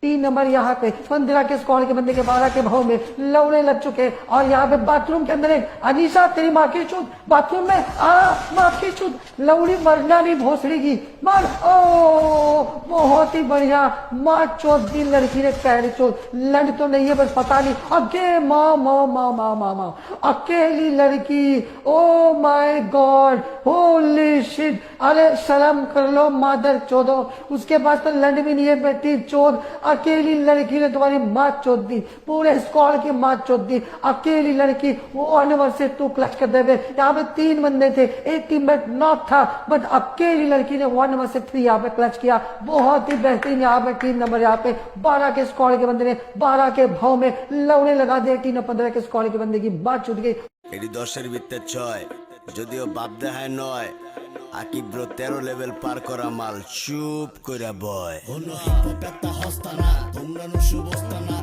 3 number यहाँ पे 15 के स्क्वाड के बंदे के 12 के भाव में लौड़े लग चुके। और यहाँ पे बाथरूम के अंदर एक अनीसा तेरी माँ की चूत, बाथरूम में माँ की चूत, लौड़ी मरना नहीं भोसड़ी की मार। ओ बहुत ही बढ़िया, माँ चोत दी लड़की ने, पैर चोत लड़ तो नहीं है बस पता नहीं अगे माँ माँ माँ माँ माँ माँ अकेली लड़की। Oh my God holy shit, अरे शर्म कर लो मादर चोदो, उसके पास तो लड़ भी नहीं है बेटी चोद, अकेली लड़की ने तुम्हारी माँ चोद दी, पूरे स्क्वाड की माँ चोद दी, अकेली लड़की। वो ऑनवर से तू क्लच कर दे। यहाँ पे 3 बंदे थे, एक टीममेट नॉक था, बट अकेली लड़की ने 1 नंबर से 3 यहाँ पे क्लच किया, बहुत ही बेहतरीन। यहाँ पे 3 नंबर, यहाँ पे 12 के स्क्वाड के बंदे ने 12 के भाव में लौड़े लगा दिए। 3 और 15 के स्क्वाड के बंदे की बात छूट गई। এটি 10-এর ভিতরে 6, যদিও বাপ দেখায় 9। আকিব ব্রো 13 লেভেল পার করা মাল, চুপ কইরা বয়। হলো হিপ হপ একটা হস্তানা, তোমরা নুসু বস্তানা।